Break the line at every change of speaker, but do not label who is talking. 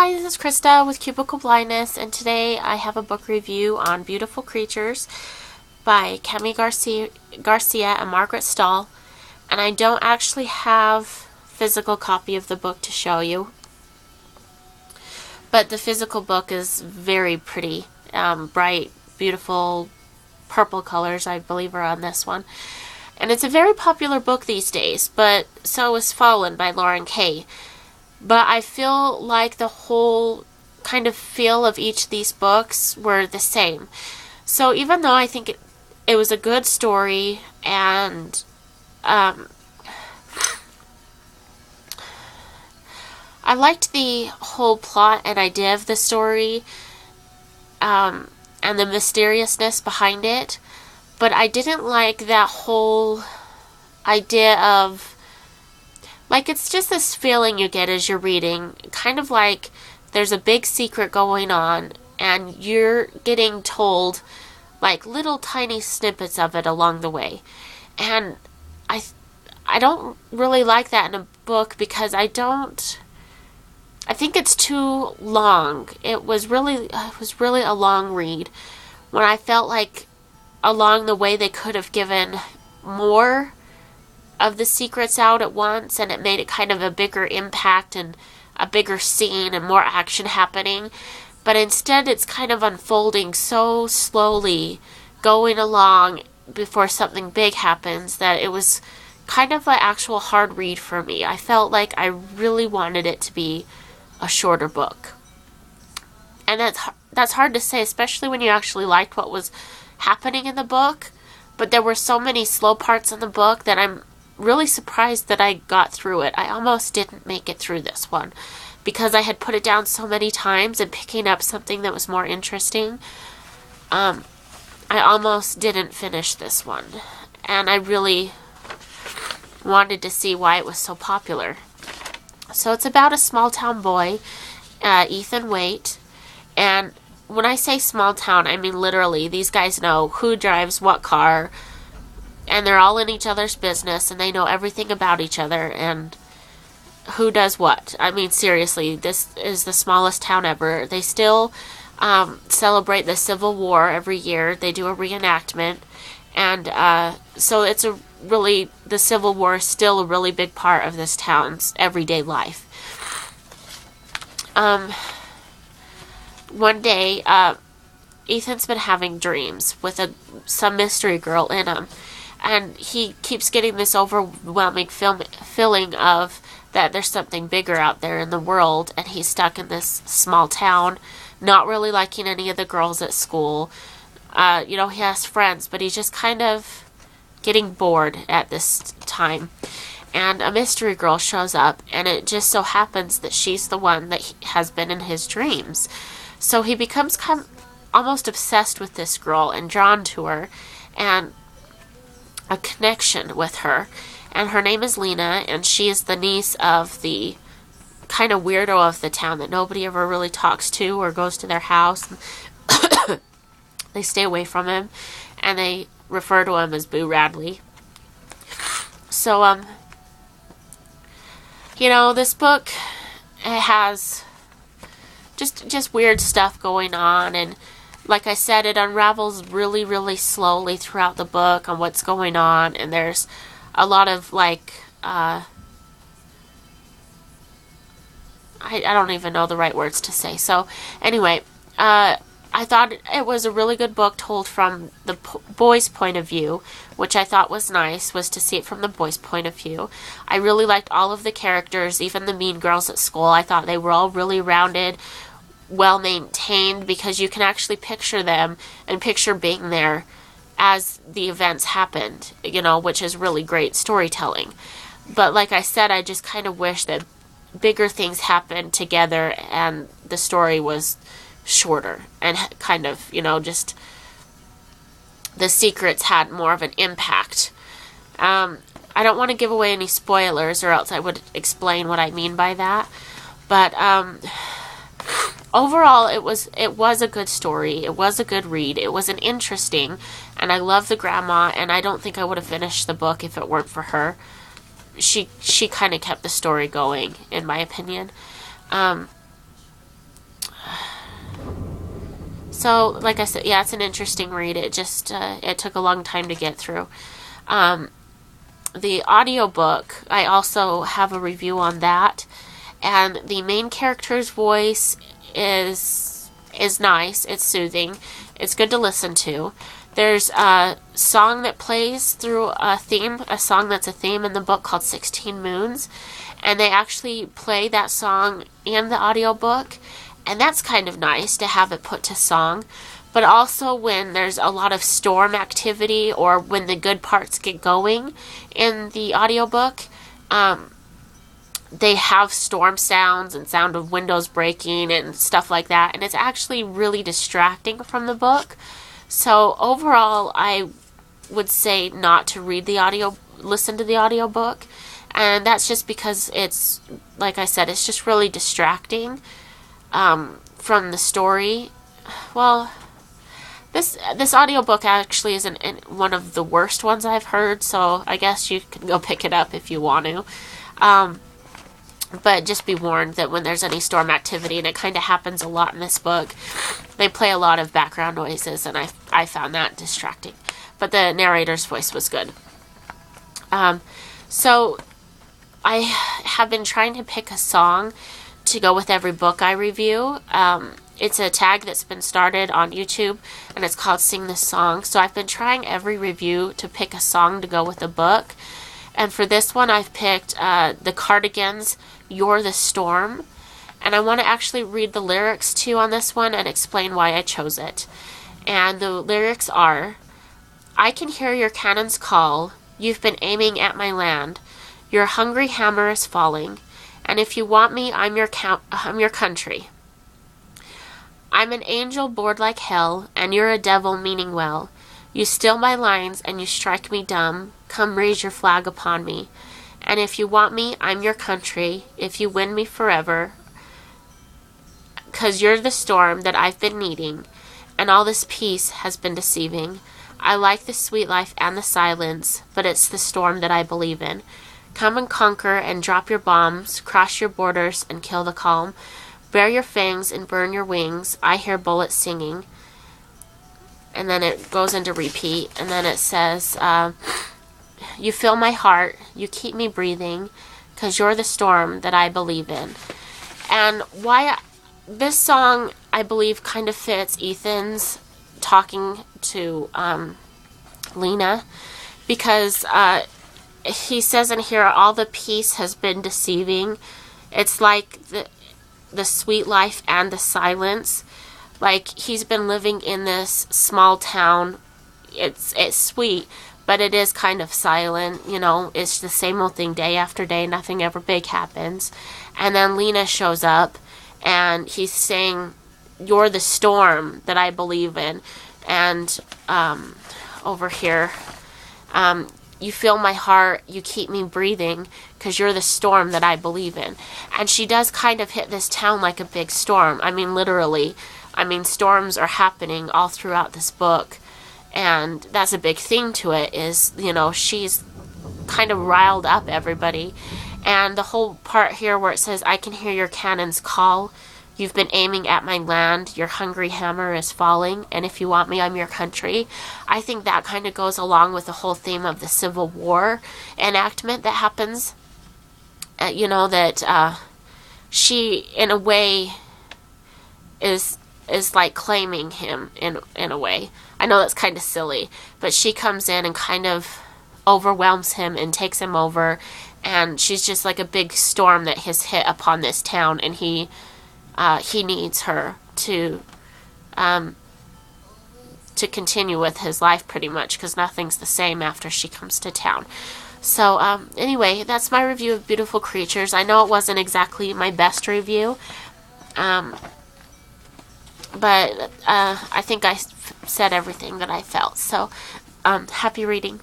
guys, it's Krista with Cubicle Blindness, and today I have a book review on Beautiful Creatures by Kemi Garcia and Margaret Stahl. And I don't actually have a physical copy of the book to show you, but the physical book is very pretty. Bright, beautiful purple colors, I believe, are on this one. And it's a very popular book these days, but so is Fallen by Lauren Kay. But I feel like the whole kind of feel of each of these books were the same. So even though I think it was a good story, and I liked the whole plot and idea of the story, and the mysteriousness behind it, but I didn't like that whole idea of, like, it's just this feeling you get as you're reading, kind of like there's a big secret going on, and you're getting told, like, little tiny snippets of it along the way. And I don't really like that in a book, because I think it's too long. It was really a long read, when I felt like along the way they could have given more of the secrets out at once, and it made it kind of a bigger impact and a bigger scene and more action happening. But instead it's kind of unfolding so slowly, going along before something big happens, that it was kind of an actual hard read for me. I felt like I really wanted it to be a shorter book. And that's hard to say, especially when you actually liked what was happening in the book. But there were so many slow parts in the book that I'm really surprised that I got through it. I almost didn't make it through this one, because I had put it down so many times and picking up something that was more interesting. I almost didn't finish this one, and I really wanted to see why it was so popular. So it's about a small town boy, Ethan Waite, and when I say small town, I mean literally. These guys know who drives what car, and they're all in each other's business, and they know everything about each other, and who does what. I mean, seriously, this is the smallest town ever. They still celebrate the Civil War every year. They do a reenactment, and so the Civil War is still a really big part of this town's everyday life. One day, Ethan's been having dreams with some mystery girl in them. And he keeps getting this overwhelming feeling of that there's something bigger out there in the world, and he's stuck in this small town, not really liking any of the girls at school. He has friends, but he's just kind of getting bored at this time. And a mystery girl shows up, and it just so happens that she's the one that has been in his dreams. So he becomes almost obsessed with this girl and drawn to her, and a connection with her. And her name is Lena, and she is the niece of the kind of weirdo of the town that nobody ever really talks to or goes to their house. They stay away from him, and they refer to him as Boo Radley. So, this book, it has just weird stuff going on, and like I said, it unravels really, really slowly throughout the book on what's going on, and there's a lot of, I don't even know the right words to say. So, anyway, I thought it was a really good book told from the boy's point of view, which I thought was nice, was to see it from the boy's point of view. I really liked all of the characters, even the mean girls at school. I thought they were all really rounded, well maintained, because you can actually picture them and picture being there as the events happened, which is really great storytelling. But like I said, I just kind of wish that bigger things happened together and the story was shorter, and kind of, just the secrets had more of an impact. I don't want to give away any spoilers, or else I would explain what I mean by that. But overall, it was a good story. It was a good read. It was an interesting, and I love the grandma, and I don't think I would have finished the book if it weren't for her. She kind of kept the story going, in my opinion. So, like I said, yeah, it's an interesting read. It just, it took a long time to get through. The audiobook, I also have a review on that. And the main character's voice is nice. It's soothing. It's good to listen to. There's a song that plays through a song that's a theme in the book called 16 Moons. And they actually play that song in the audiobook. And that's kind of nice to have it put to song. But also when there's a lot of storm activity or when the good parts get going in the audiobook, they have storm sounds and sound of windows breaking and stuff like that. And it's actually really distracting from the book. So overall, I would say not to listen to the audiobook. And that's just because it's, like I said, it's just really distracting from the story. Well, this audiobook actually isn't one of the worst ones I've heard, so I guess you can go pick it up if you want to. But just be warned that when there's any storm activity, and it kind of happens a lot in this book, they play a lot of background noises, and I found that distracting. But the narrator's voice was good. So I have been trying to pick a song to go with every book I review. It's a tag that's been started on YouTube, and it's called Sing This Song. So I've been trying every review to pick a song to go with a book. And for this one, I've picked the Cardigans' You're the Storm. And I want to actually read the lyrics to you on this one and explain why I chose it. And the lyrics are, I can hear your cannons call. You've been aiming at my land. Your hungry hammer is falling. And if you want me, I'm your country. I'm an angel bored like hell, and you're a devil meaning well. You steal my lines and you strike me dumb. Come raise your flag upon me. And if you want me, I'm your country. If you win me forever, 'cause you're the storm that I've been needing, and all this peace has been deceiving. I like the sweet life and the silence, but it's the storm that I believe in. Come and conquer and drop your bombs, cross your borders and kill the calm. Bare your fangs and burn your wings. I hear bullets singing. And then it goes into repeat. And then it says, you fill my heart. You keep me breathing. 'Cause you're the storm that I believe in. And this song, I believe, kind of fits Ethan's talking to Lena. Because he says in here, all the peace has been deceiving. It's like the sweet life and the silence. Like, he's been living in this small town. It's sweet, but it is kind of silent. You know, it's the same old thing day after day. Nothing ever big happens. And then Lena shows up, and he's saying, you're the storm that I believe in. And over here, you fill my heart, you keep me breathing, 'cause you're the storm that I believe in. And she does kind of hit this town like a big storm. I mean, literally. I mean, storms are happening all throughout this book. And that's a big thing to it is, you know, she's kind of riled up everybody. And the whole part here where it says, I can hear your cannons call. You've been aiming at my land. Your hungry hammer is falling. And if you want me, I'm your country. I think that kind of goes along with the whole theme of the Civil War enactment that happens. You know, that she, in a way, is like claiming him in a way. I know that's kind of silly. But she comes in and kind of overwhelms him and takes him over. And she's just like a big storm that has hit upon this town. And he needs her to continue with his life pretty much, because nothing's the same after she comes to town. So anyway, that's my review of Beautiful Creatures. I know it wasn't exactly my best review, but I think I said everything that I felt. So happy reading.